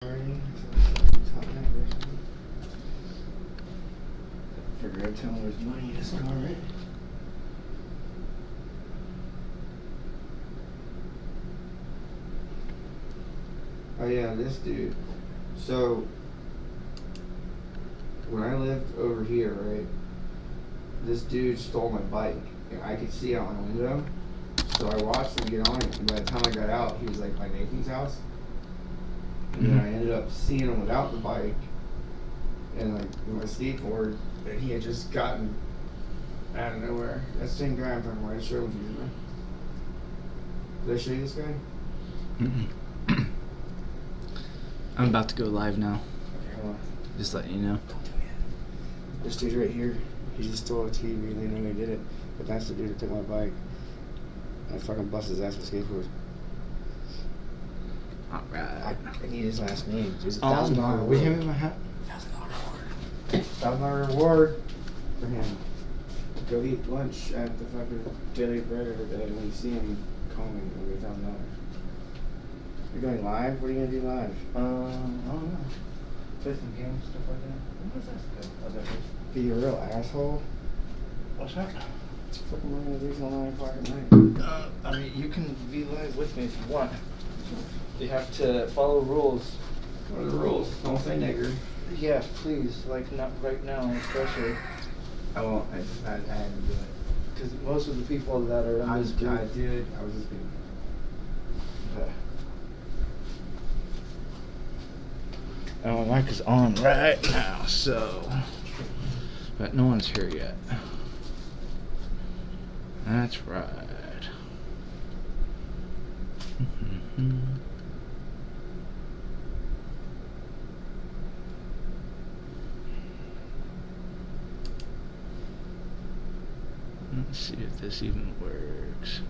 For Gregg telling him there's money in his car, right? Oh yeah, this dude. So when I lived over here, right, this dude stole my bike. And I could see out my window. So I watched him get on it, and by the time I got out, he was like by Nathan's house. And then I ended up seeing him without the bike and like with my skateboard, and he had just gotten out of nowhere. That's the same guy I'm talking about. I showed him to you, right? Did I show you this guy? I'm about to go live now. Okay, hold on. Just letting you know. Don't do it. This dude right here, he just stole a TV and they know he did it. But that's the dude that took my bike. I fucking bust his ass with skateboard. Alright. I need his last name. It's Oh, $1,000 no. reward. We have him a hat. $1,000 reward for him. Go eat lunch at the fucking Daily Bread every day. When you see him, call me. It'll be $1,000. You're going live? What are you gonna do live? I don't know. Play some games, stuff like that. What was that? Be a real asshole. What's that? It's fucking one of these till 9 o'clock at night. I mean, you can be live with me if you want. You have to follow rules. What are the rules? Don't say nigger. Yeah, please. Like, not right now, especially. I won't. I had to do it. Because most of the people that are in this group. I did. I was just being. Okay. Oh, my mic is on right now, so. But no one's here yet. That's right. Let's see if this even works.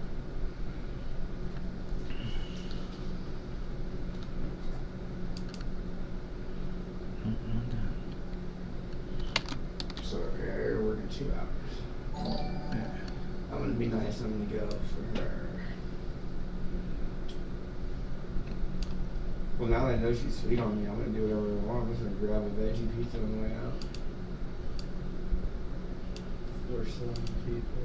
So you're working 2 hours. I'm gonna be nice. I'm gonna go for her. Well, now that I know she's sweet on me, I'm gonna do whatever I want. I'm just gonna grab a veggie pizza on the way out. For some people.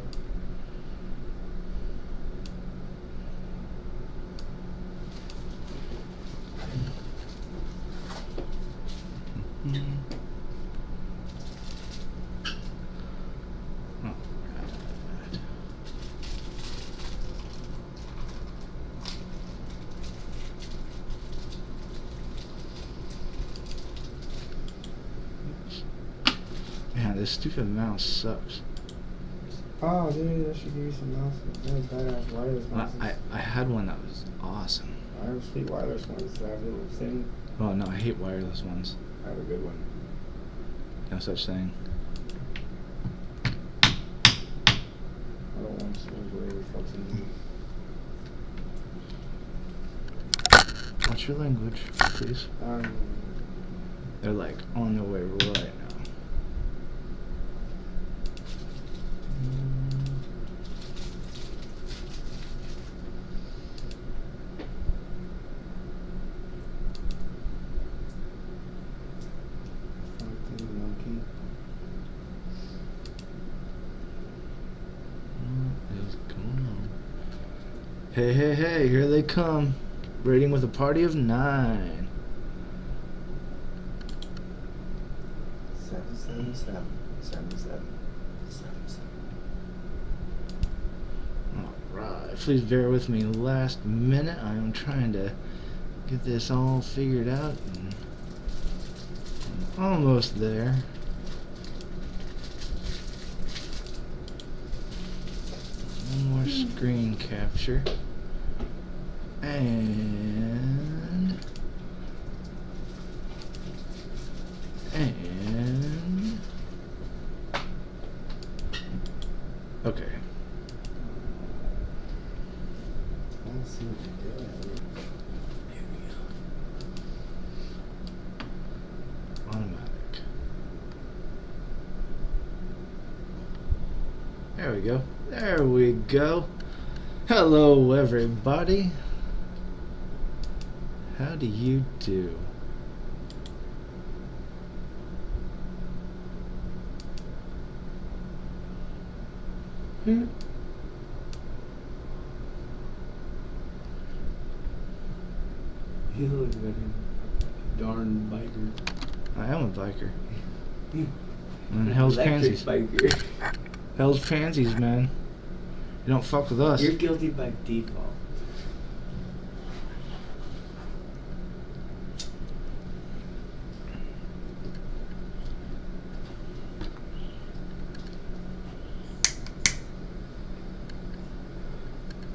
Man, this stupid mouse sucks. Oh, dude, I should give you some mouse. Those badass wireless Well, ones. I had one that was awesome. I have sweet wireless ones that have a little thing. Oh no, I hate wireless ones. I have a good one. No such thing. I don't want to whatever fucks in you. What's your language, please? They're like on their way right now. What is going on? Hey, hey, hey, here they come. Rating with a party of 9. 777 77 77. Alright, please bear with me last minute. I am trying to get this all figured out. And I'm almost there. One more screen capture. And okay. Let's see what we did. Here we go. Automatic. There we go. There we go. Hello, everybody. How do you do? Hmm. You look like a darn biker. I am a biker. Hmm. And Hell's Electric Pansies. biker. Hell's Pansies, man. You don't fuck with us. You're guilty by default.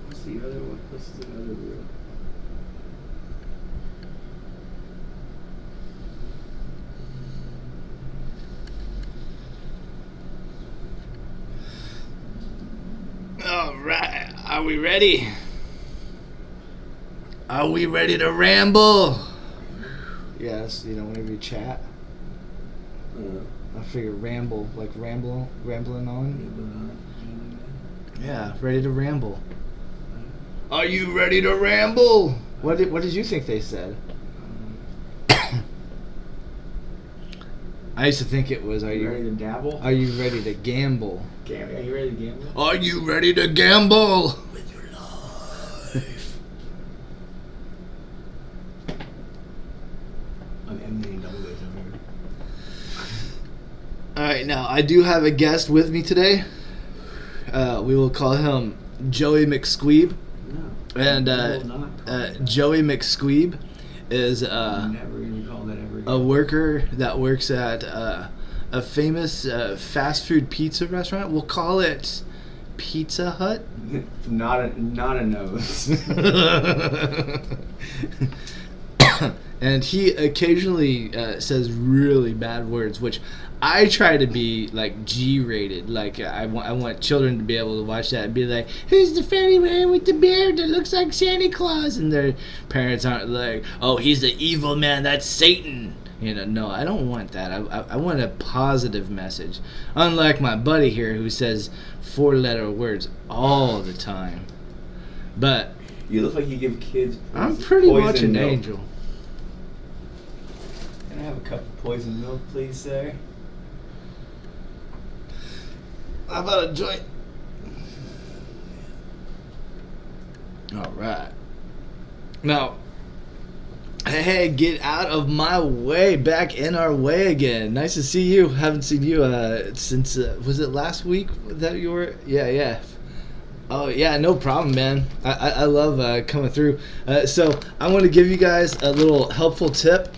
What's the other one? What's the other rule? All right, are we ready? Are we ready to ramble? Yes, whenever you chat, I figure ramble, like rambling on. Yeah, ready to ramble. Are you ready to ramble? What did you think they said? I used to think it was, Are you ready to dabble? Are you ready to gamble? Are you ready to gamble? Are you ready to gamble? With your life. I'm emanating double days over here. Alright, now I do have a guest with me today. We will call him Joey McSqueeb. No. And Joey McSqueeb is never even call that ever again. a worker that works at a famous fast food pizza restaurant. We'll call it Pizza Hut. Not a nose. And he occasionally says really bad words, which I try to be like G-rated. Like I want children to be able to watch that and be like, "Who's the fairy man with the beard that looks like Santa Claus?" And their parents aren't like, "Oh, he's the evil man. That's Satan." No, I don't want that. I want a positive message. Unlike my buddy here who says 4-letter words all the time. But You look like you give kids I'm pretty much poison an milk. angel. Can I have a cup of poison milk, please, sir? How about a joint? All right. Now, hey, get out of my way. Back in our way again. Nice to see you. Haven't seen you since, was it last week that you were? Yeah. Oh, yeah, no problem, man. I love coming through. So I want to give you guys a little helpful tip.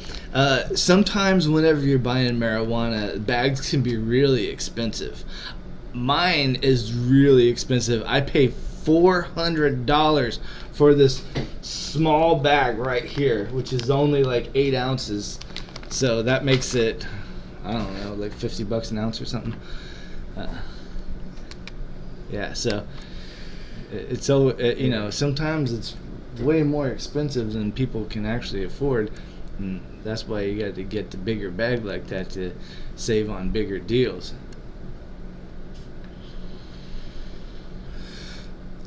Sometimes whenever you're buying marijuana, bags can be really expensive. Mine is really expensive. I pay $400 for this small bag right here, which is only like 8 ounces. So that makes it, I don't know, like $50 an ounce or something. Yeah, so it's so, sometimes it's way more expensive than people can actually afford. And that's why you got to get the bigger bag like that to save on bigger deals.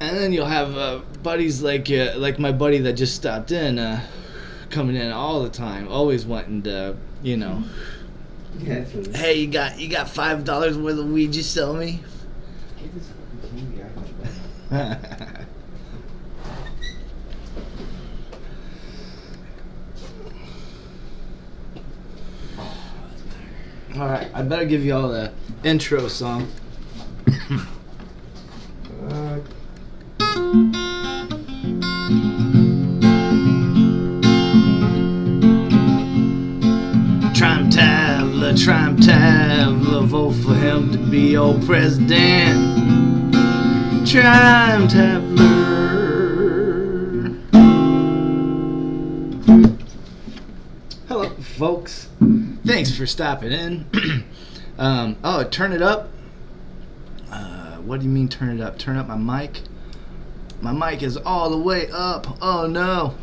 And then you'll have buddies like my buddy that just stopped in, coming in all the time, always wanting to, Yeah, hey, you got $5 worth of weed you sell me? Get this fucking TV out of my bed. All right, I better give you all the intro song. Trime Taveler, vote for him to be your president. Trime Taveler. Hello, folks. Thanks for stopping in. Turn it up. What do you mean turn it up? Turn up my mic? My mic is all the way up. Oh no.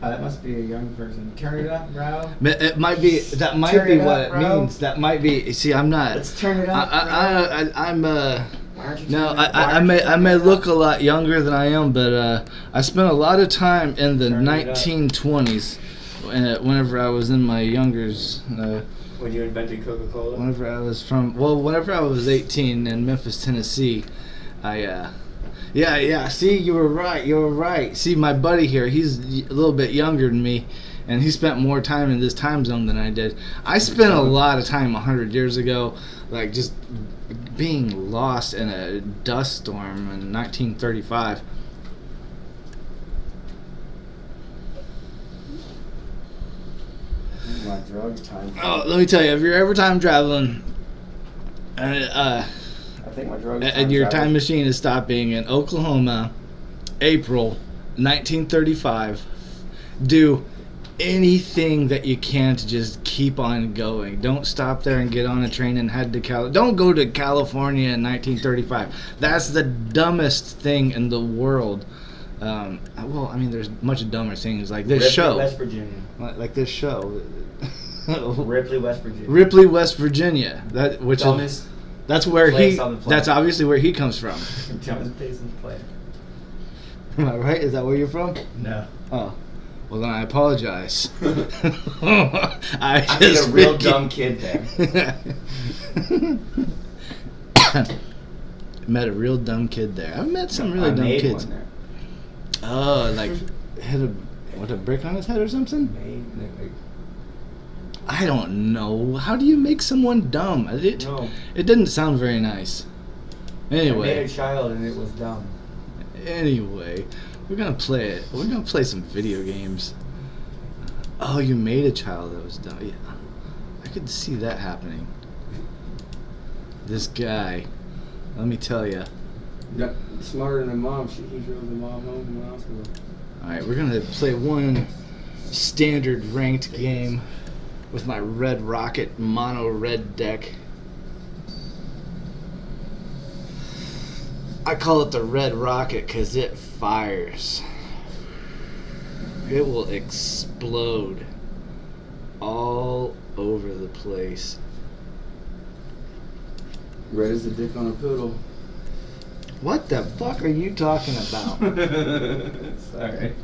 That must be a young person. Turn it up, bro. It might be. That might Turn be it up, what it bro. means. That might be. See, I'm not. Let's turn it up, I'm. Why aren't you No, turning it- I may look a lot younger than I am, but I spent a lot of time in the Turn it up. 1920s. Whenever I was in my youngers. When you invented Coca-Cola? Whenever I was 18 in Memphis, Tennessee. Yeah. See, you were right. See, my buddy here, he's a little bit younger than me, and he spent more time in this time zone than I did. I spent a lot of time 100 years ago, like just being lost in a dust storm in 1935. My drug time. Oh, let me tell you, if you're ever time traveling, I think my drug and your time machine is stopping in Oklahoma, April 1935, do anything that you can to just keep on going. Don't stop there and get on a train and head to Don't go to California in 1935. That's the dumbest thing in the world. Well, I mean, there's much dumber things like this show. West Virginia. Like this show. Ripley, West Virginia. Ripley, West Virginia. That's where place on the planet. That's obviously where he comes from. Dumbest place on the planet. Am I right? Is that where you're from? No. Oh. Well, then I apologize. I mean, a real dumb kid there. Met a real dumb kid there. I've met some really I dumb made kids. One there. Oh, like had a brick on his head or something? I don't know. How do you make someone dumb? It didn't sound very nice. Anyway. I made a child and it was dumb. Anyway, we're gonna play it. We're gonna play some video games. Oh, you made a child that was dumb. Yeah, I could see that happening. This guy, let me tell you. Smarter than mom. He drove the mom home from the hospital. All right, we're gonna play one standard ranked game with my Red Rocket mono red deck. I call it the Red Rocket because it fires. It will explode all over the place. Red as the dick on a poodle. What the fuck are you talking about? Sorry.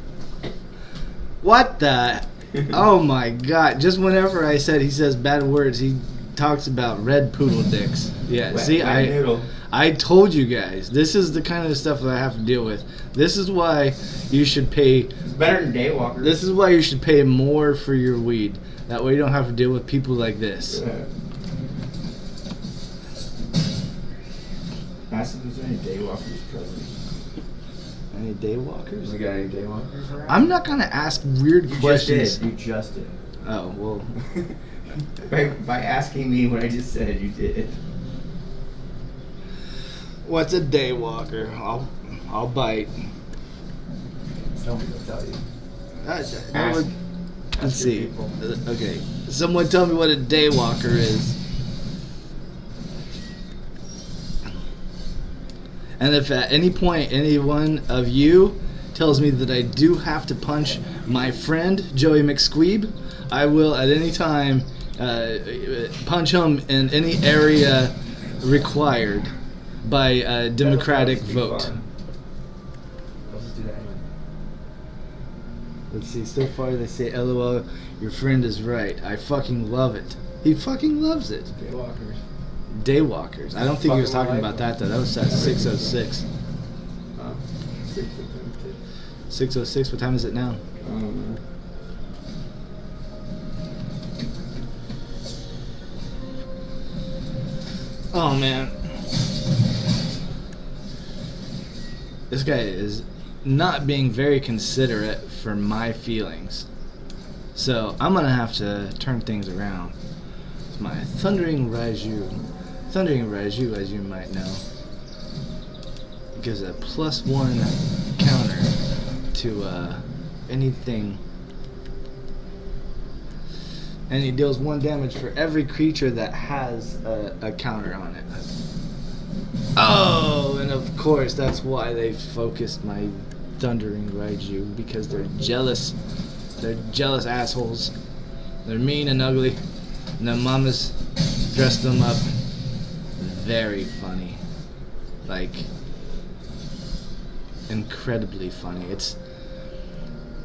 What the? Oh my god. Just whenever I said he says bad words, he talks about red poodle dicks. Yeah, see, I told you guys, this is the kind of stuff that I have to deal with. This is why you should pay... It's better than Daywalker. This is why you should pay more for your weed. That way you don't have to deal with people like this. Yeah. Ask if there's any Daywalkers present. Any daywalkers? We got any Daywalkers around? I'm not gonna ask weird questions. You just did. Oh, well... by asking me what I just said, you did. What's a daywalker? I'll bite. Somebody will tell you. Let's see. Okay, someone tell me what a daywalker is. And if at any point any one of you tells me that I do have to punch my friend Joey McSqueeb, I will at any time punch him in any area required by a democratic vote. Let's just do that anyway. Let's see, so far they say LOL, your friend is right. I fucking love it. He fucking loves it. Daywalkers. Daywalkers. I don't think he was talking about that though. That was at 6:06. 6:06. What time is it now? I don't know. Oh man. This guy is not being very considerate for my feelings. So I'm gonna have to turn things around. It's my Thundering Raiju. Thundering Raiju, as you might know, gives a +1 counter to anything. And he deals 1 damage for every creature that has a counter on it. Oh, and of course that's why they focused my Thundering Raiju, because they're jealous. They're jealous assholes. They're mean and ugly. And their mamas dressed them up very funny. Like, incredibly funny. It's...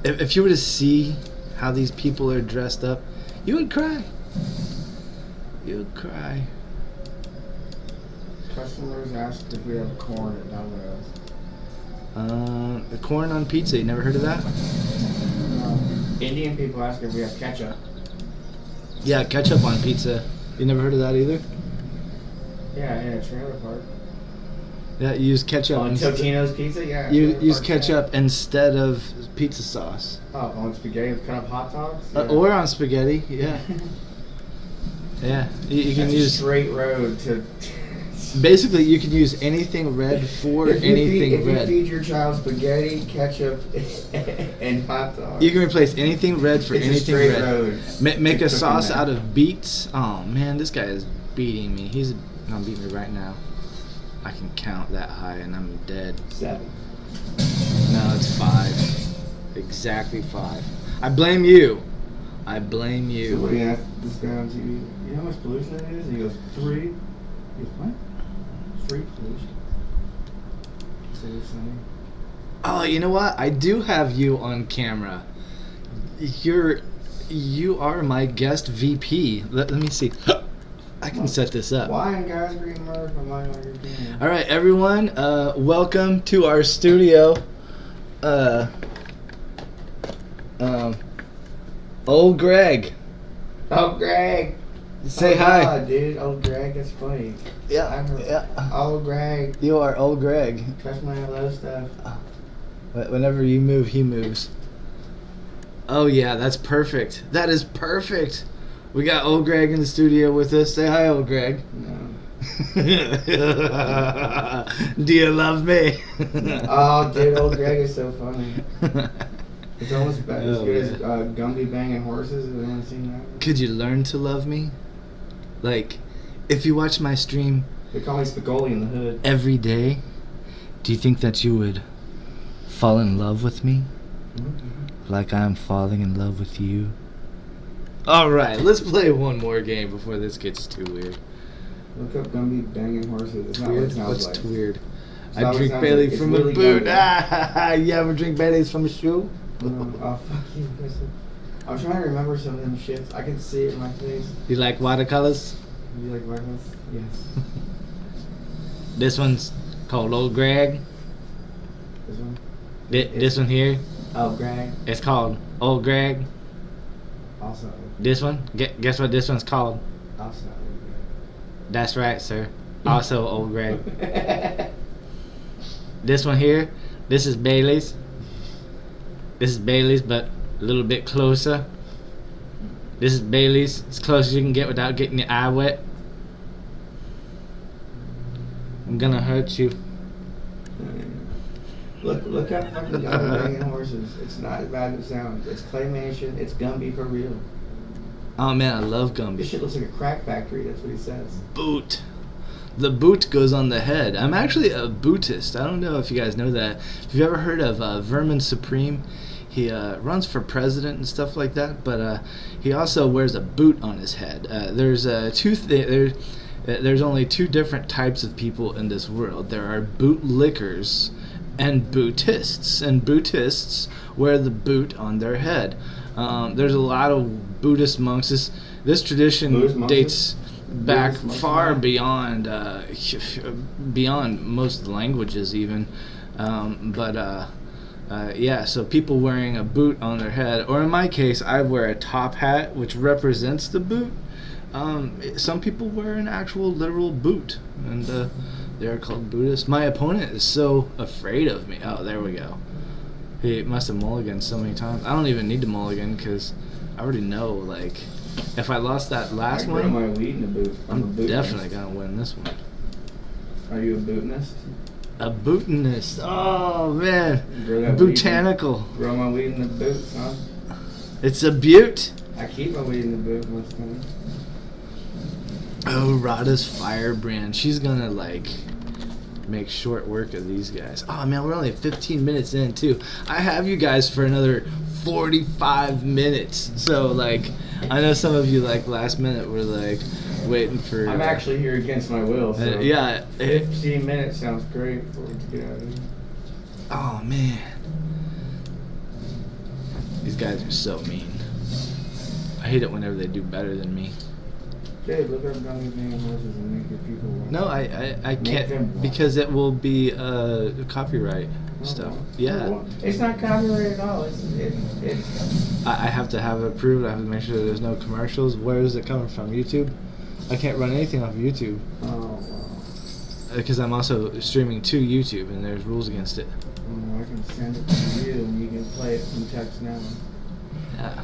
If you were to see how these people are dressed up, you would cry. You would cry. Customers asked if we have corn at Domino's. The corn on pizza. You never heard of that? Indian people ask if we have ketchup. Yeah, ketchup on pizza. You never heard of that either? Yeah, trailer park. Yeah, you use ketchup. On Totino's pizza, yeah. You use ketchup instead of pizza sauce. Oh, on spaghetti with cut up hot dogs? Yeah. Or on spaghetti, yeah. Yeah, you can That's use... a straight road to... Basically, you can use anything red for anything red. If you feed your child spaghetti, ketchup, and hot dogs... You can replace anything red for it's anything a straight red. road Make a sauce out of beets. Oh, man, this guy is beating me. He's going to beat me right now. I can count that high and I'm dead. 7. No, it's 5. Exactly 5. I blame you. I blame you. So what do you ask this guy on TV? You know how much pollution it is? And he goes, 3. He goes, what? 3 pollution. So you're saying? Oh, you know what? I do have you on camera. You are my guest VP. Let me see. I can set this up. Why in Guys Green Murph am I on your team? All right, everyone. Welcome to our studio. Old Gregg. Oh, Gregg. Say hi. God, dude. Oh, Gregg, that's funny. Yeah. Oh, Gregg. You are old Gregg. Trust my hello stuff. Whenever you move, he moves. Oh yeah, that's perfect. That is perfect. We got old Gregg in the studio with us. Say hi, old Gregg. No. Do you love me? Oh, dude, old Gregg is so funny. It's almost as good as Gumby banging horses. Have anyone seen that? Could you learn to love me? Like, if you watch my stream... They call me Spicoli in the hood. Every day, do you think that you would fall in love with me? Mm-hmm. Like I'm falling in love with you? Alright, let's play one more game before this gets too weird. Look up Gumby banging horses. It's not Weird? what it sounds What's like. weird? It's I not what it drink sounds Bailey like. from It's a really boot. Gumby. You ever drink Baileys from a shoe? Oh, fuck you. I'm trying to remember some of them shits. I can see it in my face. You like watercolors? You like violence? Yes. This one's called Old Gregg. This one? This one here, Oh, Gregg. it's called Old Gregg. Also. This one, guess what this one's called? Also. That's right, sir. Also Old Gregg. This one here, this is Bailey's. This is Bailey's, but a little bit closer. This is Bailey's, as close as you can get without getting your eye wet. I'm gonna hurt you. Look how fucking Gumby banging horses. It's not as bad as it sounds. It's claymation. It's Gumby for real. Oh man, I love Gumby. This shit looks like a crack factory. That's what he says. Boot. The boot goes on the head. I'm actually a bootist. I don't know if you guys know that. If you've ever heard of Vermin Supreme, he runs for president and stuff like that, but he also wears a boot on his head. There's only 2 different types of people in this world. There are bootlickers and bootists. And bootists wear the boot on their head. There's a lot of Buddhist monks. This tradition dates back far beyond most languages even. Yeah, so people wearing a boot on their head, or in my case, I wear a top hat which represents the boot. Some people wear an actual literal boot, and they're called Buddhists. My opponent is so afraid of me. Oh, there we go. He must have mulliganed so many times. I don't even need to mulligan because I already know, like, if I lost that last one, my weed in the boot. I'm definitely going to win this one. Are you a bootinist? A bootinist. Oh, man. Botanical. Botanical. Grow my weed in the boot, son. It's a butte. I keep my weed in the boot most of the time. Oh, Rada's Firebrand. She's gonna, like, make short work of these guys. Oh, man, we're only 15 minutes in, too. I have you guys for another 45 minutes. So, like, I know some of you, like, last minute were, like, waiting for... I'm actually here against my will, so... yeah. 15 minutes sounds great for it to get out of here. Oh, man. These guys are so mean. I hate it whenever they do better than me. Dude, look up dummy name horses and make your people watch. No, I Make them can't watch. because it will be copyright stuff. well. Yeah. Well, it's not copyrighted at all. It's I have to have it approved. I have to make sure there's no commercials. Where is it coming from? YouTube? I can't run anything off of YouTube oh well. because I'm also streaming to YouTube and there's rules against it. I can send it to you and you can play it from text now. Yeah.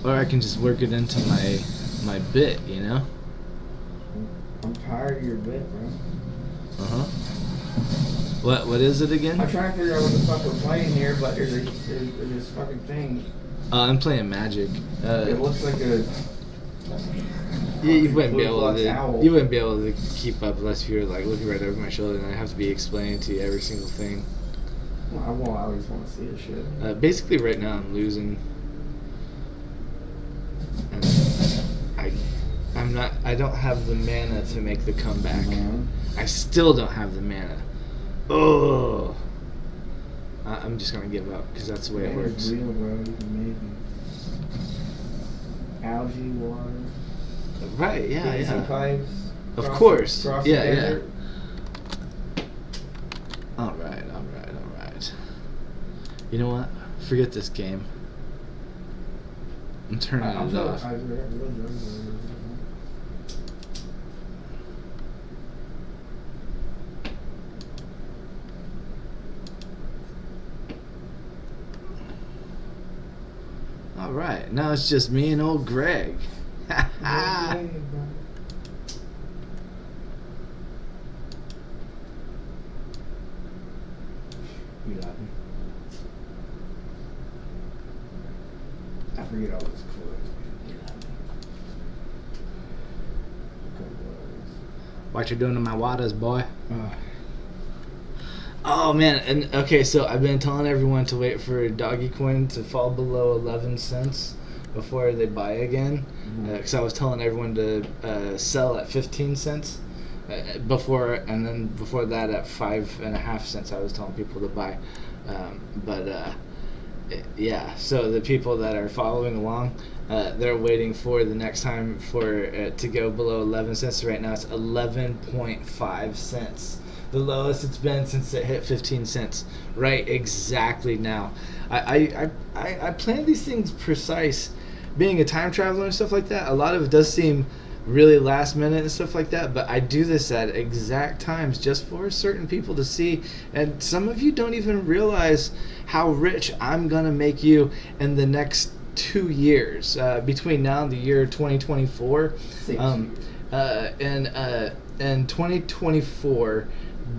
Or I can just work it into my bit, you know? I'm tired of your bit, bro. Uh-huh. What is it again? I'm trying to figure out what the fuck we're playing here, but there's this fucking thing. I'm playing Magic. It looks like a. You wouldn't be Blue able Box to. owl. You wouldn't be able to keep up unless you were like looking right over my shoulder, and I have to be explaining to you every single thing. Well, I won't always want to see this shit. Basically, right now I'm losing. And I'm not. I don't have the mana to make the comeback. I still don't have the mana. Oh. I'm just gonna give up because that's the way it works. Real, bro. You can maybe. Algae, water. Right? Yeah. PVC Yeah. pipes. Of cross- course. cross Yeah. the Yeah. desert. All right. You know what? Forget this game. I'm turning I'm it so off. All right. Now it's just me and old Gregg. You got me. I forget all this clothes, man. You got me. What you doing to my waters, boy? Oh man, and okay, so I've been telling everyone to wait for Dogecoin to fall below 11 cents before they buy again, because I was telling everyone to sell at 15 cents before, and then before that at 5.5 cents I was telling people to buy, yeah. So the people that are following along, they're waiting for the next time for it to go below 11 cents. Right now it's 11.5 cents. The lowest it's been since it hit 15 cents. Right, exactly now. I plan these things precise. Being a time traveler and stuff like that, a lot of it does seem really last minute and stuff like that, but I do this at exact times just for certain people to see, and some of you don't even realize how rich I'm gonna make you in the next 2 years, between now and the year 2024. 6 years. And 2024,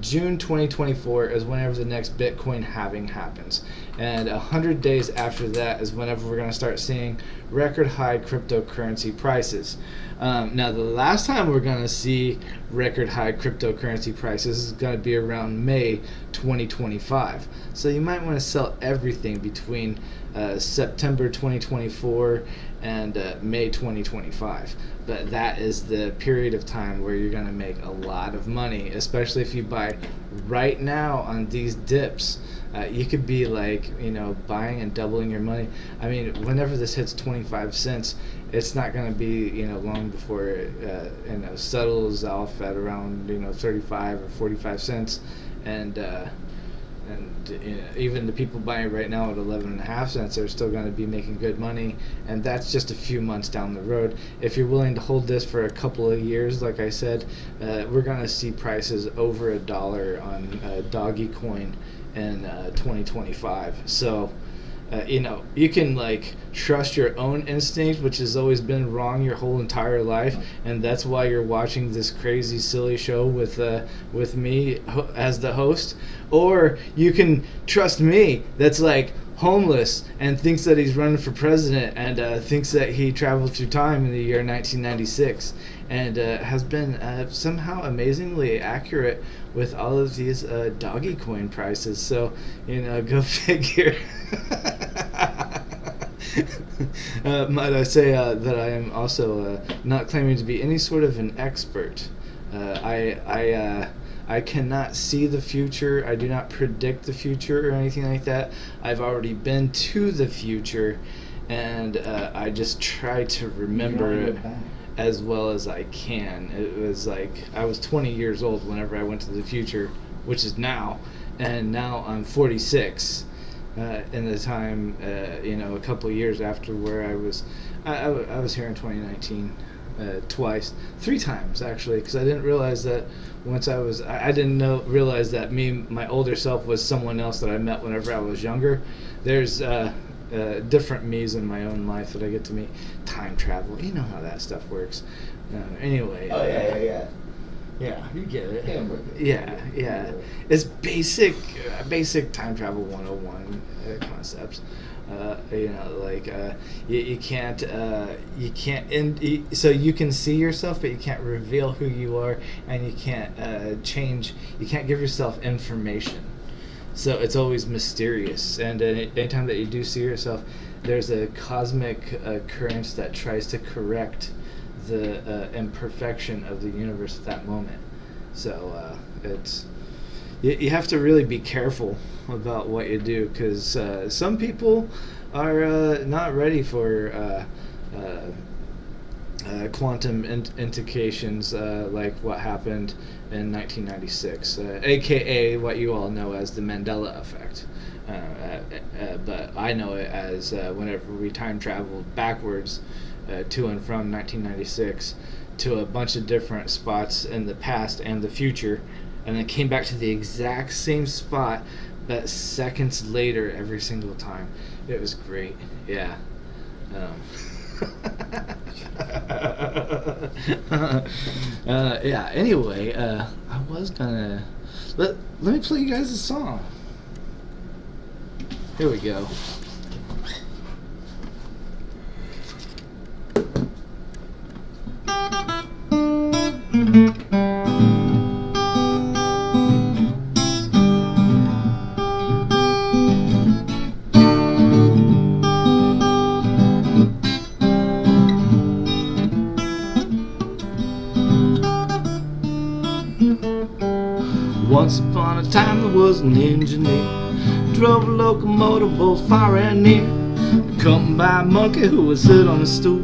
June 2024 is whenever the next Bitcoin halving happens, and 100 days after that is whenever we're going to start seeing record high cryptocurrency prices. Now the last time we're going to see record high cryptocurrency prices is going to be around May 2025, so you might want to sell everything between September 2024 and May 2025. But that is the period of time where you're going to make a lot of money, especially if you buy right now on these dips. You could be like, buying and doubling your money. I mean, whenever this hits 25 cents, it's not going to be, long before it, settles off at around, 35 or 45 cents. And even the people buying right now at 11.5 cents are still going to be making good money, and that's just a few months down the road. If you're willing to hold this for a couple of years, like I said, we're going to see prices over $1 on Dogecoin in 2025. So you can trust your own instinct, which has always been wrong your whole entire life, and that's why you're watching this crazy silly show with me as the host. Or you can trust me, that's homeless and thinks that he's running for president and thinks that he traveled through time in the year 1996 and has been somehow amazingly accurate with all of these Dogecoin prices. So go figure. Might I say that I am also not claiming to be any sort of an expert. I cannot see the future. I do not predict the future or anything like that. I've already been to the future, and I just try to remember it as well as I can. It was like I was 20 years old whenever I went to the future, which is now, and now I'm 46. In the time, a couple of years after where I was here in 2019 twice, 3 times actually, because I didn't realize that once I didn't realize that my older self was someone else that I met whenever I was younger. There's different me's in my own life that I get to meet. Time travel, you know how that stuff works. Anyway. Oh yeah. Yeah, you get it. Yeah. Yeah. It's basic time travel 101 concepts. You can't so you can see yourself, but you can't reveal who you are, and you can't you can't give yourself information. So it's always mysterious, and anytime that you do see yourself, there's a cosmic occurrence that tries to correct the imperfection of the universe at that moment. So you have to really be careful about what you do, because some people are not ready for quantum indications like what happened in 1996, aka what you all know as the Mandela effect. But I know it as whenever we time traveled backwards to and from 1996 to a bunch of different spots in the past and the future, and then came back to the exact same spot, but seconds later every single time. It was great. Yeah. Yeah. Anyway, I was gonna let me play you guys a song. Here we go. Once upon a time there was an engineer, drove a locomotive both far and near, accompanied by a monkey who would sit on a stool,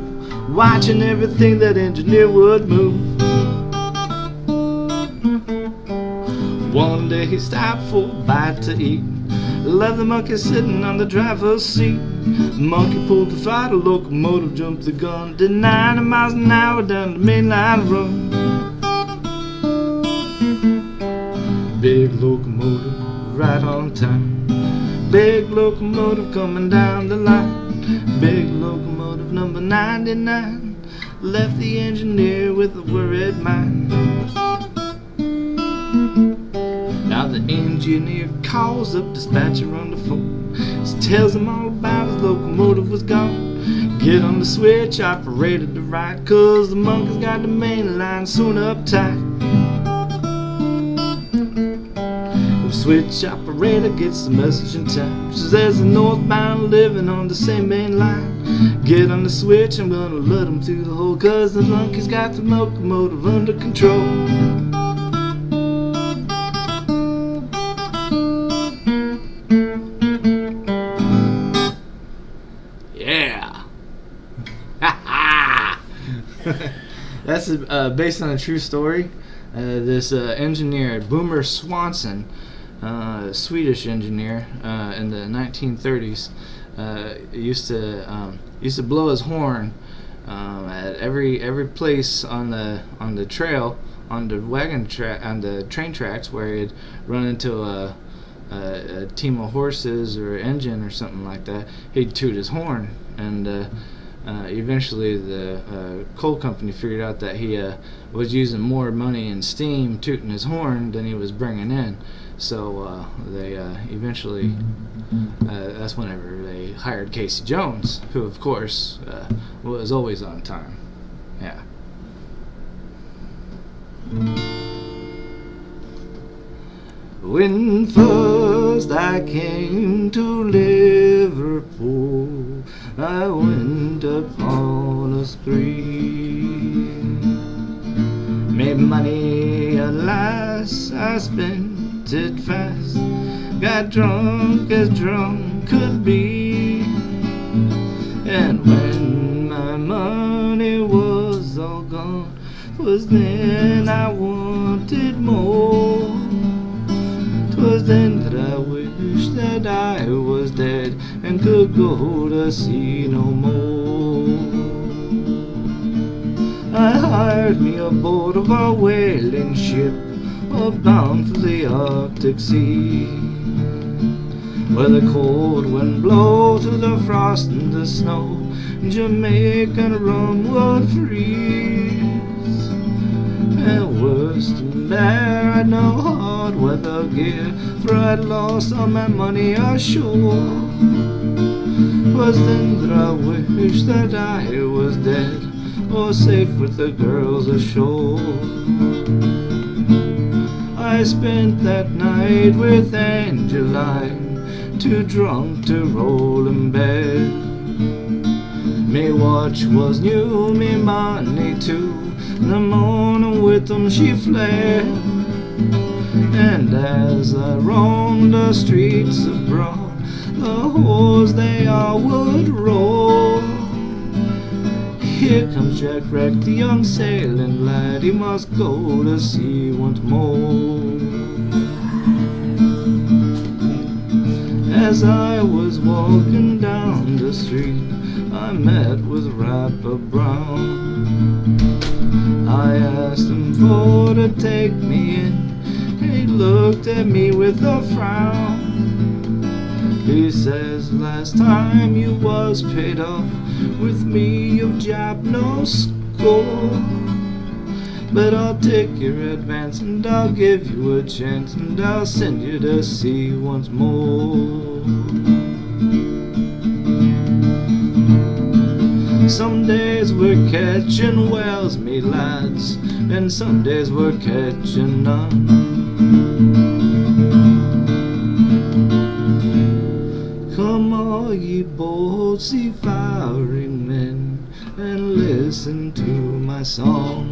watching everything that engineer would move. One day he stopped for a bite to eat, left the monkey sitting on the driver's seat. The monkey pulled the throttle, locomotive jumped the gun, did 90 miles an hour down the main line run. Big locomotive right on time, big locomotive coming down the line, big locomotive number 99 left the engineer with a worried mind. Now the engineer calls up dispatcher on the phone, tells him all about his locomotive was gone. Get on the switch operator to right, 'cause the monkey's got the main line sewn up tight. Switch operator gets the message in time. Says there's a northbound living on the same main line. Get on the switch, I'm gonna let him through the hole, 'cause the monkey's got the locomotive under control. Yeah. That's based on a true story. This engineer, Boomer Swanson, Swedish engineer in the 1930s, used to blow his horn at every place on the trail, on the train tracks where he'd run into a team of horses or engine or something like that. He'd toot his horn, and eventually the coal company figured out that he was using more money in steam tooting his horn than he was bringing in. So they eventually, that's whenever they hired Casey Jones, who of course was always on time. Yeah. When first I came to Liverpool, I went upon a spree. Made money, alas, I spent it fast. Got drunk as drunk could be. And when my money was all gone, 'twas then I wanted more. 'Twas then that I wished that I was dead and could go to sea no more. I hired me a boat of a whaling ship, bound for the Arctic Sea, where the cold wind blow through the frost and the snow, Jamaican rum would freeze. And worse than that, I'd no hard weather gear, for I'd lost all my money ashore. 'Twas then that I wished that I was dead, or safe with the girls ashore. I spent that night with Angeline, too drunk to roll in bed. Me watch was new, me money too, the morning with them she fled. And as I roamed the streets abroad, the whores they all would roll. Here comes Jack Gregg, the young sailing lad, he must go to sea once more. As I was walking down the street, I met with Rapper Brown. I asked him for to take me in, he looked at me with a frown. He says, last time you was paid off, with me you've jabbed no score. But I'll take your advance and I'll give you a chance, and I'll send you to sea once more. Some days we're catching whales, me lads, and some days we're catching none. Come all ye bold seafaring men, and listen to my song.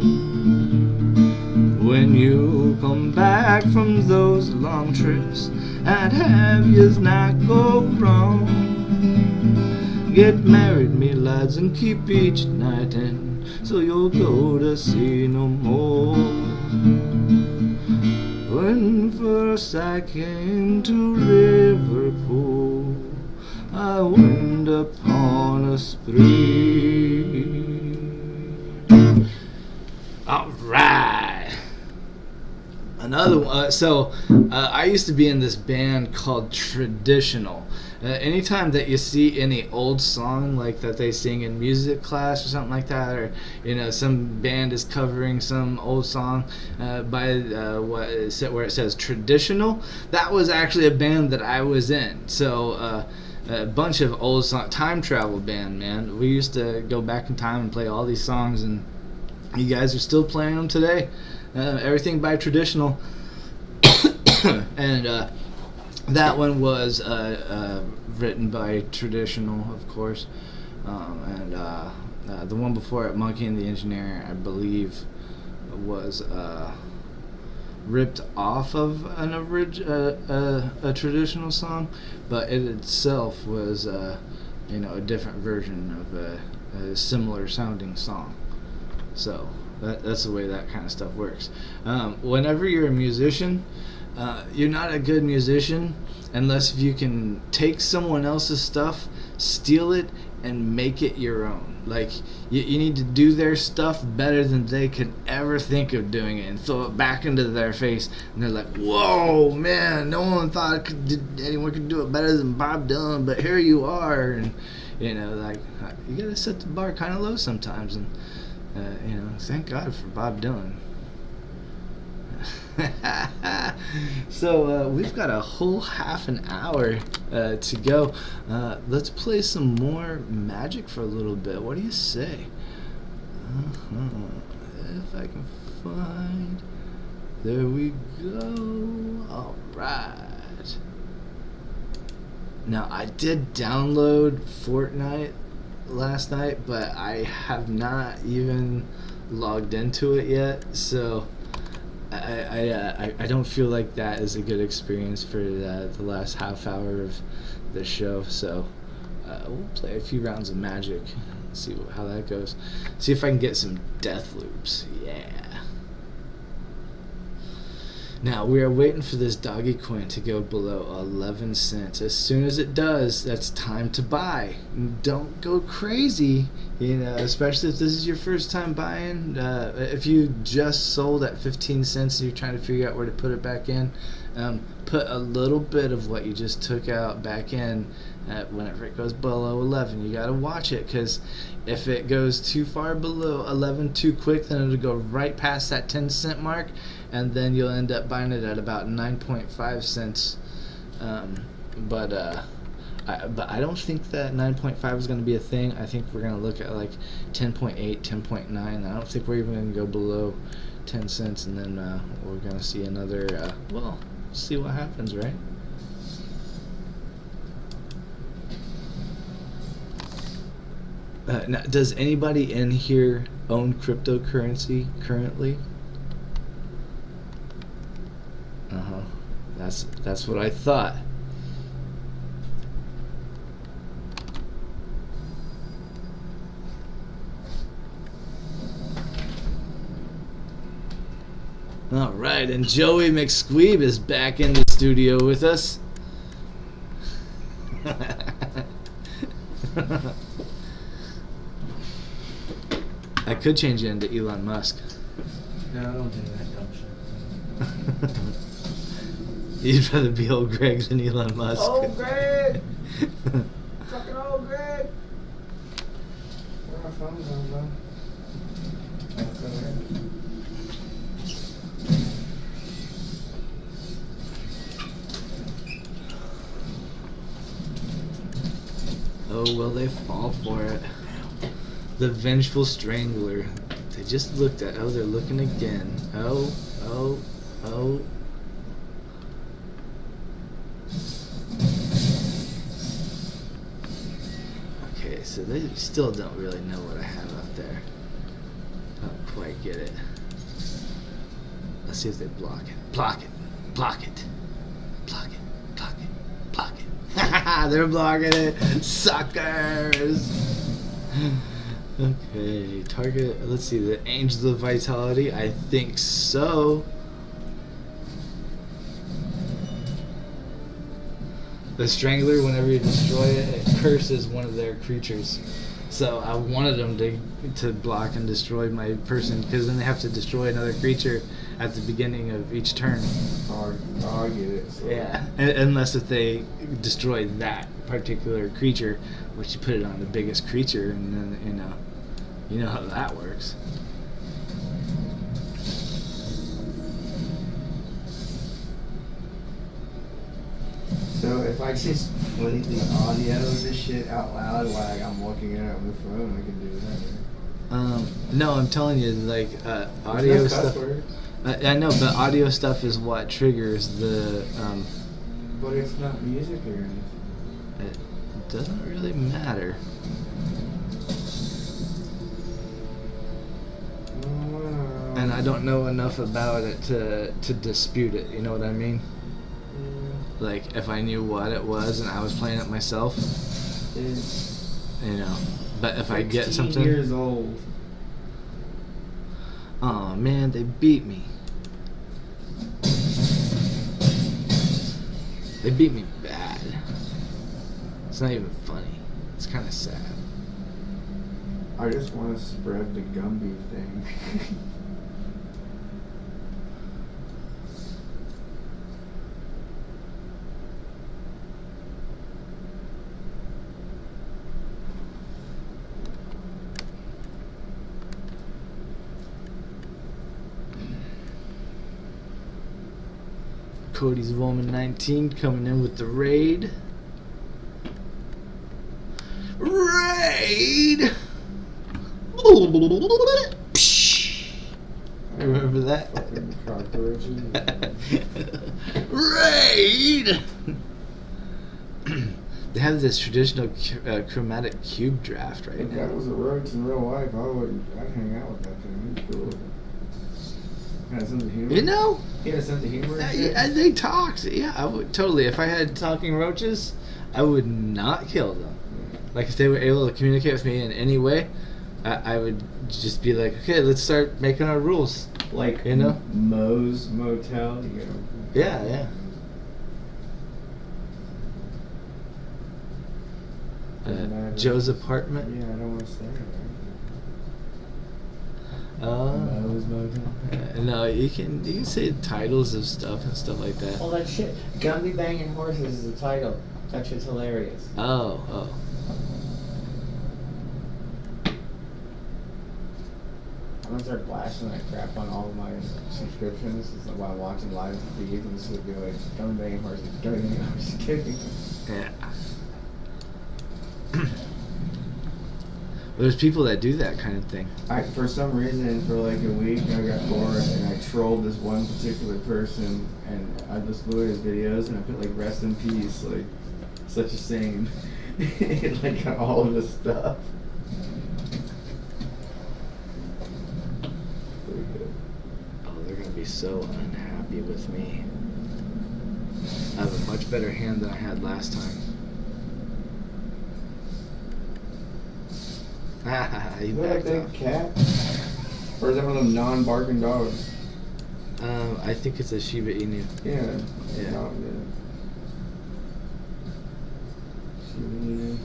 When you come back from those long trips, I'd have yous not go wrong. Get married, me lads, and keep each night in, so you'll go to sea no more. When first I came to Liverpool, I went upon a spree. All right. Another one. I used to be in this band called Traditional. Anytime that you see any old song like that they sing in music class or something like that, or some band is covering some old song by where it says traditional, that was actually a band that I was in. So a bunch of old song, time travel band, man. We used to go back in time and play all these songs, and you guys are still playing them today. Everything by Traditional. And that one was written by Traditional, of course, and the one before it, Monkey and the Engineer, I believe, was ripped off of an a Traditional song, but it itself was a different version of a similar sounding song. So that's the way that kind of stuff works. Whenever you're a musician, you're not a good musician unless you can take someone else's stuff, steal it, and make it your own. Like, you need to do their stuff better than they could ever think of doing it, and throw it back into their face, and they're like, whoa, man, no one thought anyone could do it better than Bob Dylan, but here you are. And you gotta set the bar kind of low sometimes, and thank God for Bob Dylan. So we've got a whole half an hour to go. Let's play some more Magic for a little bit. What do you say? If I can find... There we go. All right. Now, I did download Fortnite last night, but I have not even logged into it yet, so I don't feel like that is a good experience for the last half hour of the show. So we'll play a few rounds of Magic. See how that goes. See if I can get some death loops. Yeah. Now we are waiting for this Dogecoin to go below 11 cents. As soon as it does, that's time to buy. Don't go crazy, especially if this is your first time buying. If you just sold at 15 cents and you're trying to figure out where to put it back in, put a little bit of what you just took out back in whenever it goes below 11. You got to watch it, because if it goes too far below 11 too quick, then it'll go right past that 10-cent mark, and then you'll end up buying it at about 9.5 cents. But I don't think that 9.5 is going to be a thing. I think we're going to look at like 10.8, 10.9. I don't think we're even going to go below 10 cents, and then we're going to see another, see what happens, right? Now, does anybody in here own cryptocurrency currently? That's what I thought. All right, and Joey McSqueeb is back in the studio with us. I could change you into Elon Musk. No, I don't do that dumb shit. You'd rather be old Gregg than Elon Musk. Old Gregg! Fucking old Gregg! Where are my phones on, bro? Oh, will they fall for it? The Vengeful Strangler. They just looked at. Oh, they're looking again. Oh. Okay, so they still don't really know what I have out there. Don't quite get it. Let's see if they block it. Block it. Block it. Block it. Block it. Block it. They're blocking it. Suckers. Okay, target. Let's see, the Angels of Vitality. I think so. The Strangler, whenever you destroy it, it curses one of their creatures. So I wanted them to block and destroy my person, because then they have to destroy another creature at the beginning of each turn. I get it. So. Yeah, unless if they destroy that particular creature, which you put it on the biggest creature, and then you know how that works. So if I just play the audio of this shit out loud while I'm looking at it on the phone, I can do that. Right? No, I'm telling you, like audio stuff. I know, but audio stuff is what triggers the. But it's not music or anything. It doesn't really matter. And I don't know enough about it to dispute it. You know what I mean? Yeah. Like if I knew what it was and I was playing it myself. Yeah. But if I get something. 16 years old. Oh man, they beat me. They beat me bad. It's not even funny. It's kind of sad. I just want to spread the Gumby thing. Cody's Woman 19 coming in with the raid. Raid! Remember that? Fucking cockroaches. Raid! They have this traditional chromatic cube draft right If now. that was a roach in real life, I'd hang out with that thing. It's cool. Had a sense of humor. You know? He had a sense of humor. They talked. Yeah, I would totally. If I had talking roaches, I would not kill them. Like if they were able to communicate with me in any way, I would just be like, okay, let's start making our rules. Like, you know, Moe's Motel. You know. Yeah. Joe's apartment. Yeah, I don't want to say it. Uh, Moe's Motel. no, you can say titles of stuff and stuff like that. All that shit. Gumby Banging Horses is the title. That shit's hilarious. Oh. I'm gonna start blasting that crap on all of my subscriptions while watching live feeds, and this would be like, Gumby Banging Horses, Gumby Banging Horses. Just kidding. Yeah. There's people that do that kind of thing. For some reason, for like a week, I got bored and I trolled this one particular person, and I just looked at his videos and I put like "rest in peace," like such a shame, like all of his stuff. Pretty good. Oh, they're gonna be so unhappy with me. I have a much better hand than I had last time. You Is that a backed big off. cat? Or is that one of them non-barking dogs? I think it's a Shiba Inu. Yeah. Yeah. Oh, yeah. Shiba-Inu.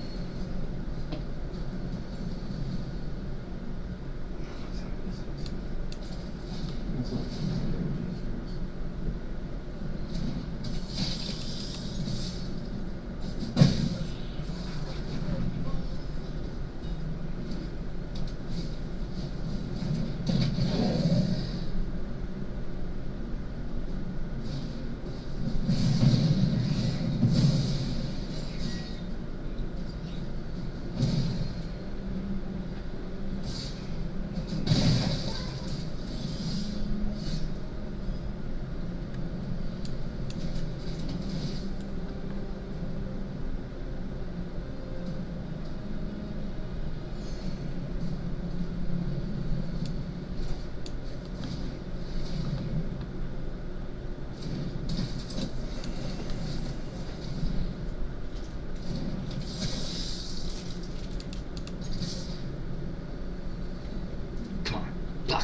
Come on, block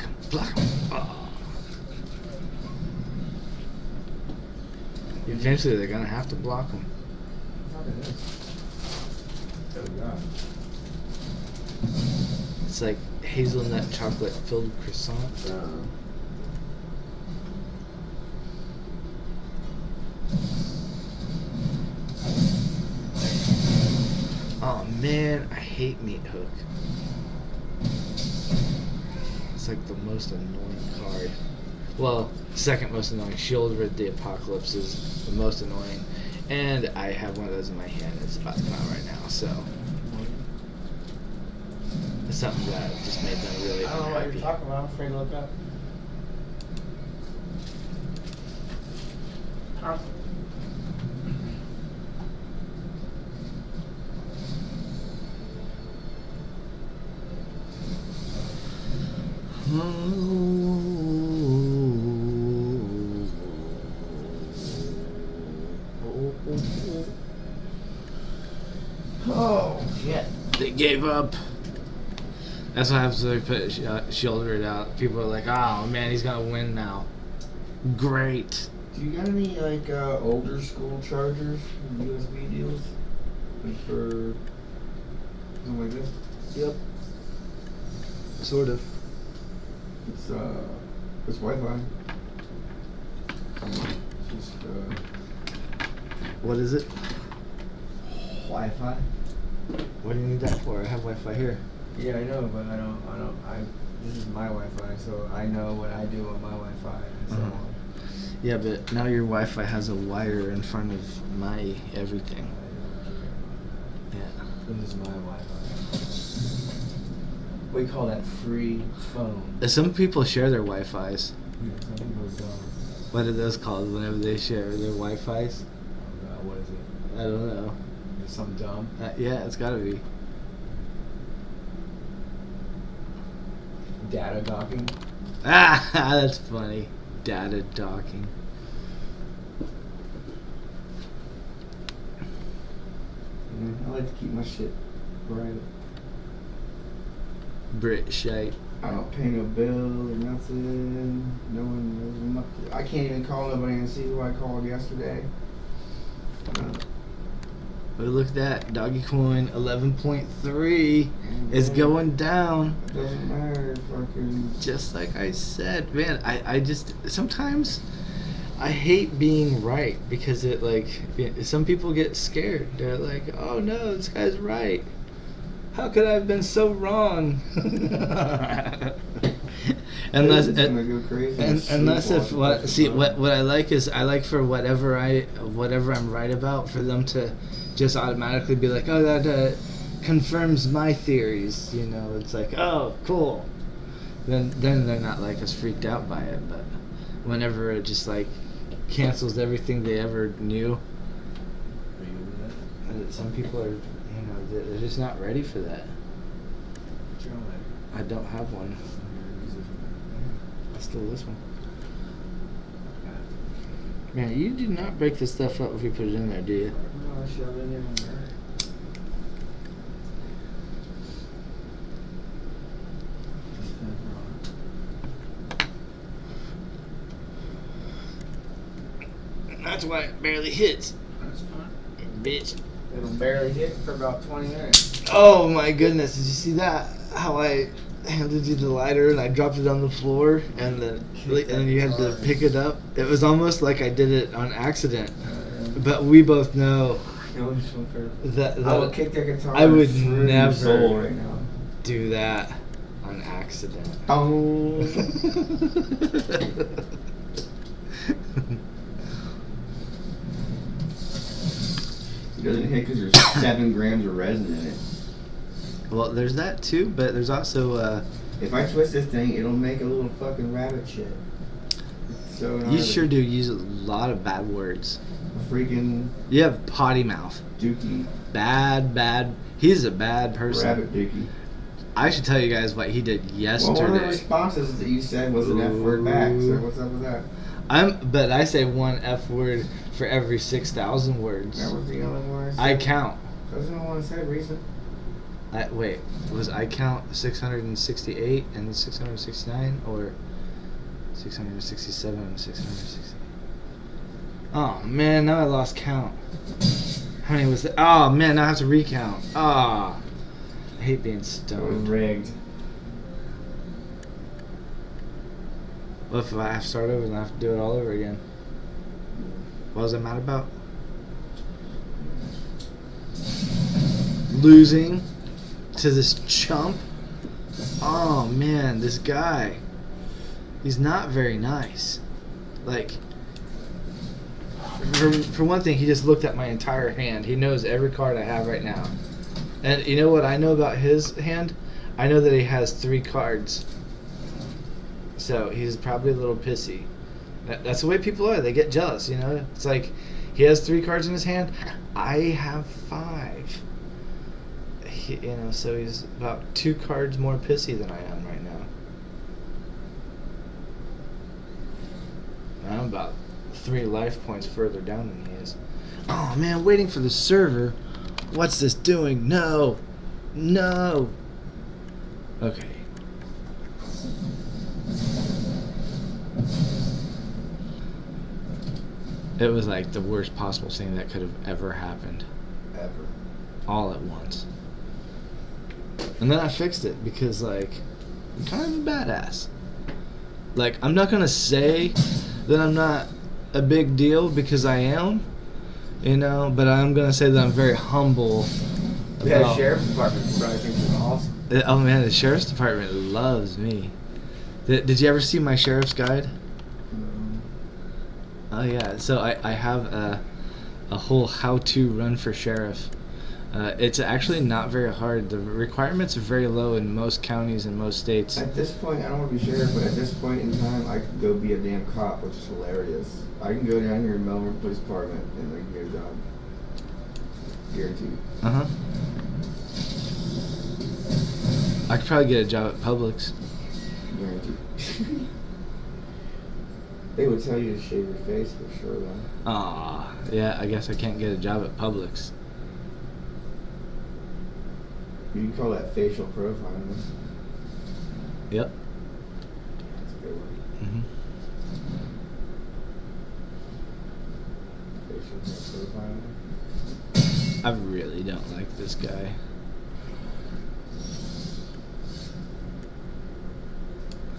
him. Oh. Eventually, they're gonna have to block him. It's like hazelnut chocolate filled croissant. Oh man, I hate Meat Hook. It's like the most annoying card. Well, second most annoying. Shield Rid the Apocalypse is the most annoying. And I have one of those in my hand. It's about to come out right now, so it's something that just made them really I don't know what unhappy. you're talking about. I'm afraid to look up. Oh, shit. They gave up. That's what happens when they put Shield Rid out. People are like, oh man, he's gonna win now. Great. Do you got any, like, older school chargers and USB deals? Like for something like this? Yep. Sort of. It's Wi-Fi. Just, What is it? Wi-Fi? What do you need that for? I have Wi-Fi here. Yeah, I know, but this is my Wi-Fi, so I know what I do on my Wi-Fi and so on. Yeah, but now your Wi-Fi has a wire in front of my everything. Yeah. This is my Wi-Fi. We call that free phone. Some people share their Wi-Fis. Yeah, some people don't. What are those called whenever they share their Wi-Fis? What is it? I don't know. It's something dumb. Yeah, it's gotta be. Data docking. Ah, that's funny. Data docking. I like to keep my shit Right. Brit shite. I don't pay no bills or nothing. No one knows nothing. I can't even call nobody and see who I called yesterday. But look at that. Dogecoin 11.3 is going down. It doesn't matter. Fucking. Just like I said, man, I just sometimes I hate being right because it like some people get scared. They're like, "Oh no, this guy's right. How could I have been so wrong?" Unless if what I like is I like for whatever I'm right about for them to just automatically be like, "Oh, that confirms my theories." You know, it's like, "Oh, cool." Then they're not like as freaked out by it. But whenever it just like cancels everything they ever knew, some people are, they're just not ready for that. I don't have one. I stole this one. Man, you do not break this stuff up if you put it in there, do you? No, I shove it in there. That's why it barely hits. That's fine. Bitch. It'll barely hit for about 20 minutes. Oh my goodness, did you see that? How I handed you the lighter and I dropped it on the floor and then you had to pick it up? It was almost like I did it on accident. But we both know that I would kick that guitar. I would through never your soul right now. do that on accident. Oh. It doesn't hit because there's 7 grams of resin in it. Well, there's that too, but there's also if I twist this thing, it'll make a little fucking rabbit shit. So you sure do use a lot of bad words. Freaking. You have potty mouth. Dookie. Bad. He's a bad person. Rabbit dookie. I should tell you guys what he did yesterday. Well, one of the responses that you said was an F word back. So what's up with that? But I say one F word for every 6,000 words. That was the only one I said. I count. Doesn't the one I said recent? Wait, was I count 668 and 669 or 667 and 660? Oh man, now I lost count. How many was that? Oh man, now I have to recount. Ah, I hate being It was stoned. rigged. What if I have to start over and I have to do it all over again? What was I mad about? Losing to this chump? Oh man, this guy. He's not very nice. Like, for one thing, he just looked at my entire hand. He knows every card I have right now. And you know what I know about his hand? I know that he has 3 cards. So he's probably a little pissy. That's the way people are. They get jealous, you know? It's like, he has 3 cards in his hand. I have 5. So he's about 2 cards more pissy than I am right now. I'm about 3 life points further down than he is. Oh man, waiting for the server. What's this doing? No. Okay. It was like the worst possible thing that could have ever happened. Ever. All at once. And then I fixed it because, like, I'm kind of a badass. Like, I'm not going to say that I'm not a big deal because I am, but I'm going to say that I'm very humble. Yeah, sheriff's department probably thinks it's awesome. Oh, man, the sheriff's department loves me. Did you ever see my sheriff's guide? Oh, yeah. So I have a whole how-to run for sheriff. It's actually not very hard. The requirements are very low in most counties and most states. At this point, I don't want to be sheriff, but at this point in time, I could go be a damn cop, which is hilarious. I can go down here in Melbourne Police Department and I can get a job. Guaranteed. Uh-huh. I could probably get a job at Publix. Guaranteed. They would tell you to shave your face for sure, though. Aw, yeah, I guess I can't get a job at Publix. You can call that facial profiling. Yep. That's a good one. Mm-hmm. Facial profiling. I really don't like this guy.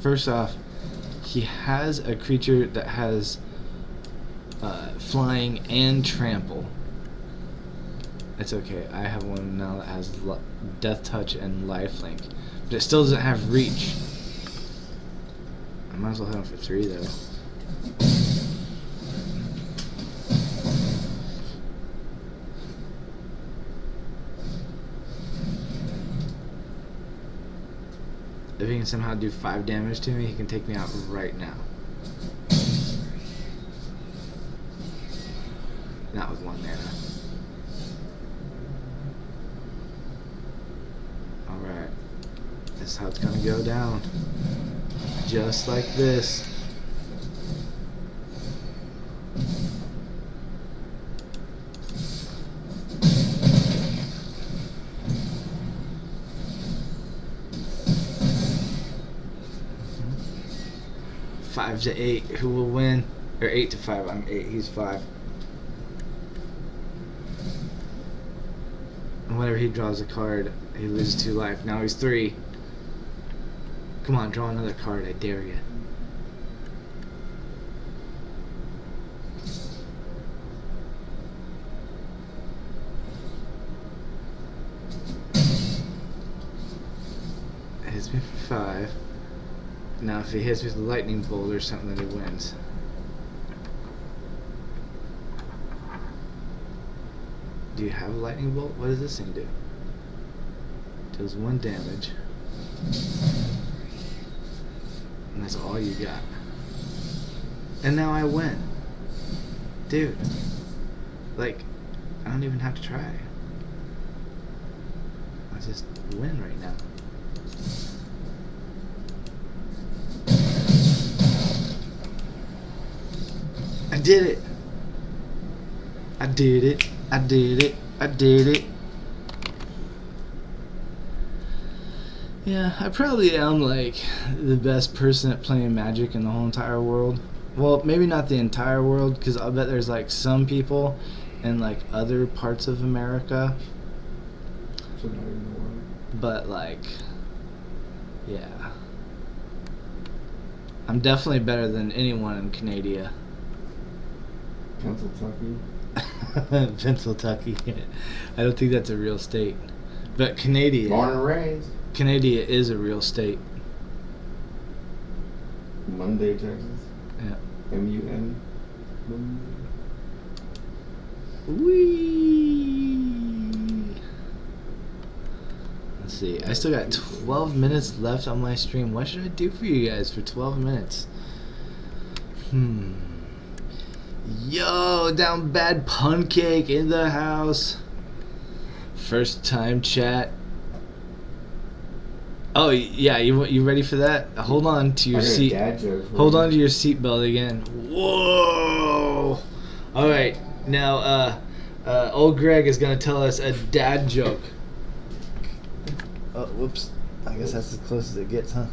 First off, he has a creature that has flying and trample. It's okay. I have one now that has death touch and lifelink, but it still doesn't have reach. I might as well have him for 3 though. If he can somehow do 5 damage to me, he can take me out right now. Not with 1 mana. Alright. This is how it's gonna go down. Just like this. Five to 8, who will win? Or 8 to 5, I'm 8, he's 5. And whenever he draws a card, he loses 2 life. Now he's 3. Come on, draw another card, I dare you. It hits me for 5. Now if he hits me with a lightning bolt or something, then he wins. Do you have a lightning bolt? What does this thing do? Deals 1 damage. And that's all you got. And now I win. Dude. Like, I don't even have to try. I just win right now. I did it. I did it. I did it. I did it. Yeah, I probably am like the best person at playing Magic in the whole entire world. Well, maybe not the entire world, because I bet there's like some people in like other parts of America. So not in the world. But like, yeah. I'm definitely better than anyone in Canada. Pennsylvania. Pennsylvania. I don't think that's a real state. But Canada. Born and raised. Canada is a real state. Monday, Texas. Yeah. M-U-N. Whee! Let's see. I still got 12 minutes left on my stream. What should I do for you guys for 12 minutes? Yo, down bad pun cake in the house. First time chat. Oh yeah, you ready for that? Hold on to your seat. Hold on to your seatbelt again. Whoa! All right, now old Gregg is gonna tell us a dad joke. Oh, whoops! I guess that's as close as it gets, huh?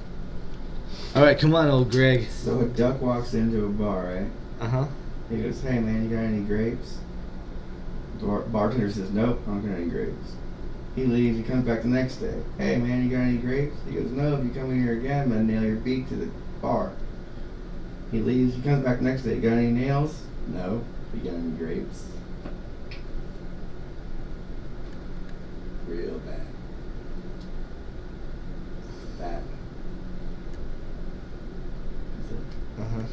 All right, come on, old Gregg. So a duck walks into a bar, right? Uh-huh. He goes, "Hey man, you got any grapes?" The bartender says, "Nope, I don't got any grapes." He leaves. He comes back the next day. "Hey man, you got any grapes?" He goes, "No, if you come in here again, I'm gonna nail your beak to the bar." He leaves. He comes back the next day. "You got any nails?" "No." "You got any grapes?" Real bad. Bad. Uh-huh.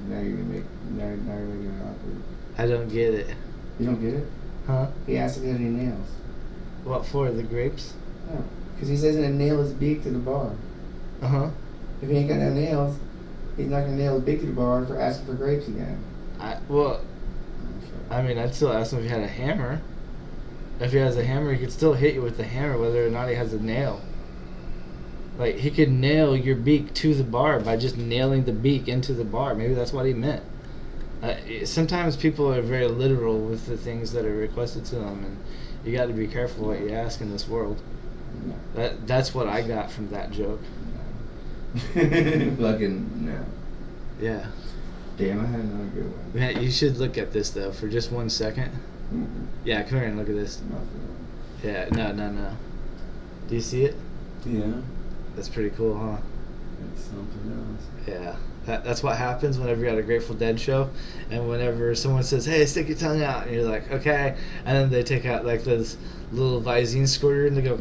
Now you're making it awkward. I don't get it. You don't get it? Huh? He asked if he had any nails. What for? The grapes? No, because he says he's gonna nail his beak to the bar. Uh-huh. If he ain't got no nails, he's not gonna nail his beak to the bar for asking for grapes again. I mean, I'd still ask him if he had a hammer. If he has a hammer, he could still hit you with the hammer whether or not he has a nail. Like, he could nail your beak to the bar by just nailing the beak into the bar. Maybe that's what he meant. Sometimes people are very literal with the things that are requested to them, and You got to be careful what you ask in this world. No. That's what I got from that joke. No. Fucking no. Yeah. Damn, I had another good one. Man, you should look at this though for just 1 second. Mm-mm. Yeah, come here and look at this. Nothing. Yeah, no. Do you see it? Yeah. That's pretty cool, huh? It's something else. Yeah. That's what happens whenever you're at a Grateful Dead show, and whenever someone says, "Hey, stick your tongue out," and you're like, "Okay," and then they take out like this little Visine squirter and they go,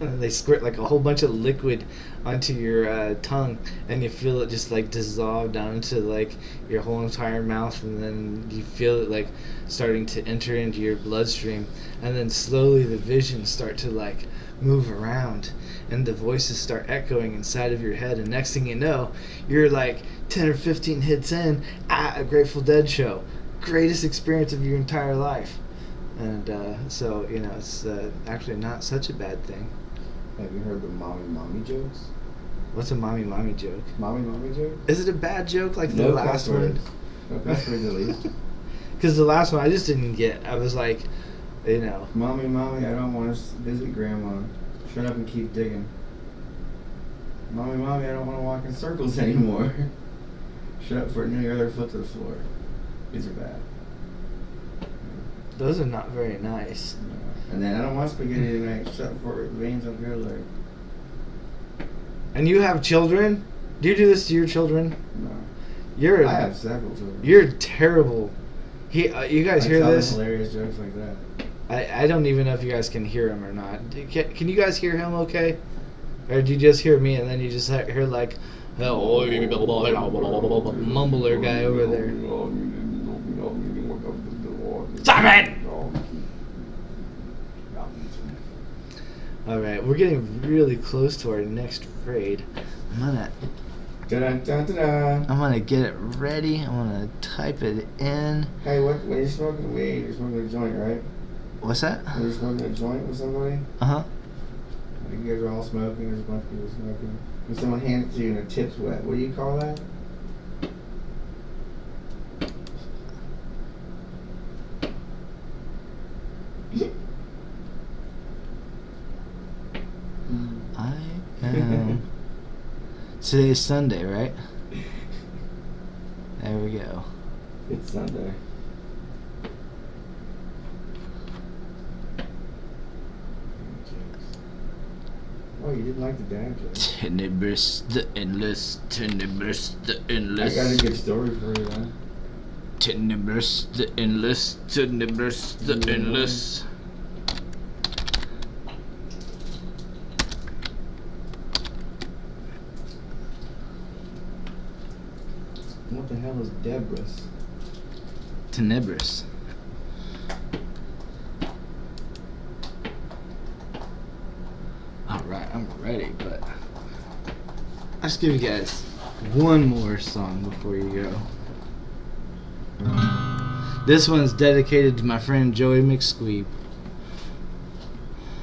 and they squirt like a whole bunch of liquid onto your tongue, and you feel it just like dissolve down into like your whole entire mouth, and then you feel it like starting to enter into your bloodstream, and then slowly the visions start to like move around, and the voices start echoing inside of your head, and next thing you know, you're like 10 or 15 hits in at a Grateful Dead show. Greatest experience of your entire life. And so, you know, it's actually not such a bad thing. Have you heard the mommy jokes? What's a mommy joke? Mommy joke? Is it a bad joke like the No last cuss one? words. No cuss words at least. Because the last one I just didn't get. I was like, you know. Mommy, I don't want to visit Grandma. Shut up and keep digging. Mommy, I don't want to walk in circles anymore. Shut up for your other foot to the floor. These are bad. Those are not very nice. And then I don't want spaghetti tonight. Shut up for the veins on your leg. And you have children? Do you do this to your children? No. I have several children. You're terrible. You guys hear this? Hilarious jokes like that. I don't even know if you guys can hear him or not. Can you guys hear him okay? Or do you just hear me and then you just hear like mumbler guy over there? Stop it! Alright, we're getting really close to our next raid. I'm gonna get it ready. I'm gonna type it in. Hey, when you're smoking weed, you're smoking a joint, right? What's that? When you're smoking a joint with somebody? Uh-huh. You guys are all smoking, there's a bunch of people smoking. When someone hands it to you and the tip's wet, what do you call that? I am. Today's Sunday, right? There we go. It's Sunday. Oh, you didn't like the dad joke. Tenebrous, the endless, tenebrous, the I endless. got a good story for you, man. Tenebrous, the endless, tenebrous, the endless. What the hell is Debris? Tenebrous. Alright, I'm ready, but I'll just give you guys one more song before you go. This one's dedicated to my friend Joey McSqueeb.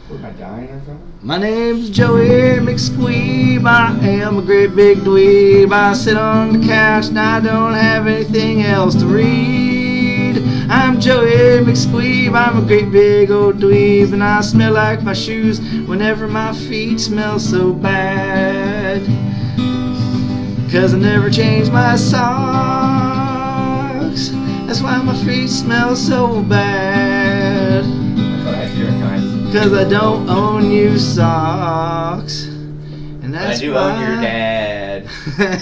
What, am I dying or something? My name's Joey McSqueeb. I am a great big dweeb. I sit on the couch and I don't have anything else to read. I'm Joey McSqueeb. I'm a great big old dweeb, and I smell like my shoes whenever my feet smell so bad. 'Cause I never change my socks. That's why my feet smell so bad. Cause I don't own you socks. And that's I do why own your dad.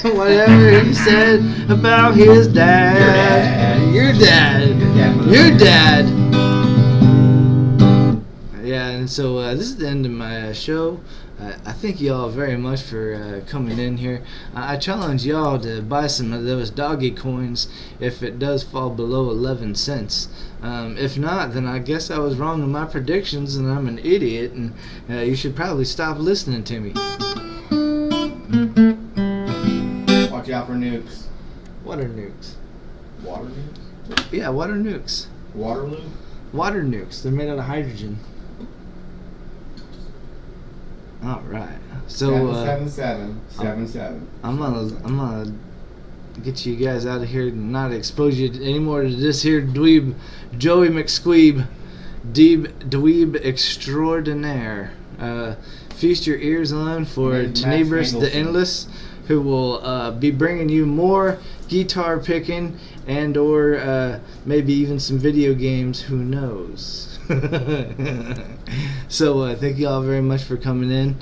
whatever he said about his dad. Your dad. Your dad. Yeah, and so this is the end of my show. I thank y'all very much for coming in here. I challenge y'all to buy some of those Dogecoins if it does fall below 11 cents. If not, then I guess I was wrong in my predictions and I'm an idiot, and you should probably stop listening to me. Watch out for nukes. What are nukes? Water nukes? Yeah, what are nukes? Waterloo? Water nukes. They're made out of hydrogen. All right. So 777. I'm gonna get you guys out of here and not expose you anymore to this here dweeb, Joey McSqueeb. dweeb extraordinaire. Feast your ears on for My name's Max Tenebris the Mangelsson. Endless, who will be bringing you more guitar picking and or maybe even some video games. Who knows? So thank you all very much for coming in.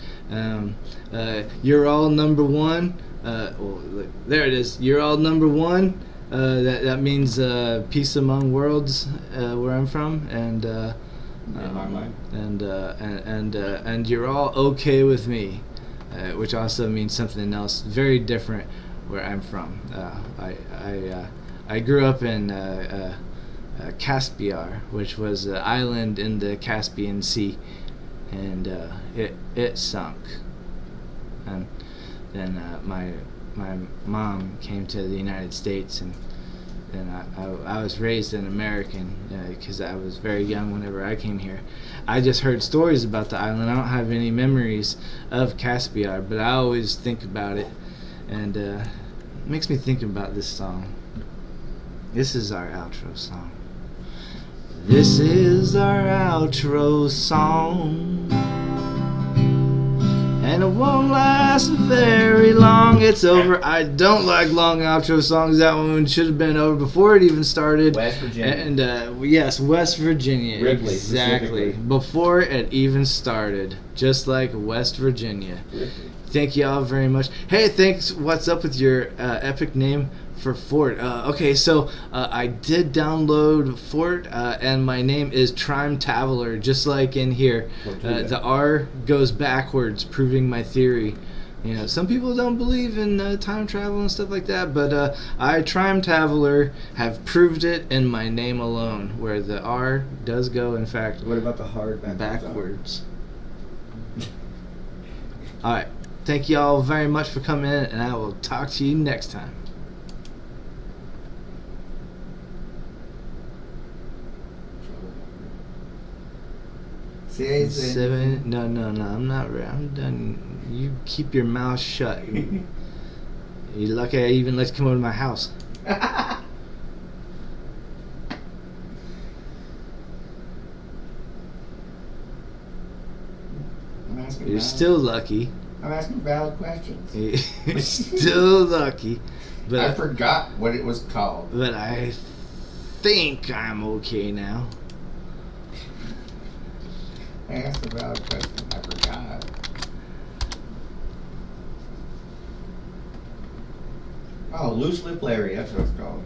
You're all number one. Well, look, there it is. You're all number one. That means peace among worlds where I'm from, and In my mind. and you're all okay with me, which also means something else very different where I'm from. I grew up in Caspiar, which was an island in the Caspian Sea, and it sunk. And then my mom came to the United States, and I was raised an American because I was very young whenever I came here. I just heard stories about the island. I don't have any memories of Caspiar, but I always think about it, and it makes me think about this song. This is our outro song. This is our outro song, and it won't last very long. It's over. I don't like long outro songs. That one should have been over before it even started. West Virginia. And yes, West Virginia. Ripley, Exactly. specifically. Before it even started. Just like West Virginia. Ripley. Thank you all very much. Hey, thanks. What's up with your epic name for Fort? Okay, so I did download Fort, and my name is Trime Taveler, just like in here. The R goes backwards, proving my theory. You know, some people don't believe in time travel and stuff like that, but I, Trime Taveler, have proved it in my name alone, where the R does go, in fact, What about the hard backwards. Alright, thank you all very much for coming in, and I will talk to you next time. See, Seven. No, I'm not ready. I'm done. You keep your mouth shut. You lucky I even let you come over to my house. I'm asking You're valid- still lucky. I'm asking valid questions. You're still lucky. I But forgot what it was called. I think I'm okay now. I asked a valid question. I forgot. Oh, loose lip Larry. That's what it's called.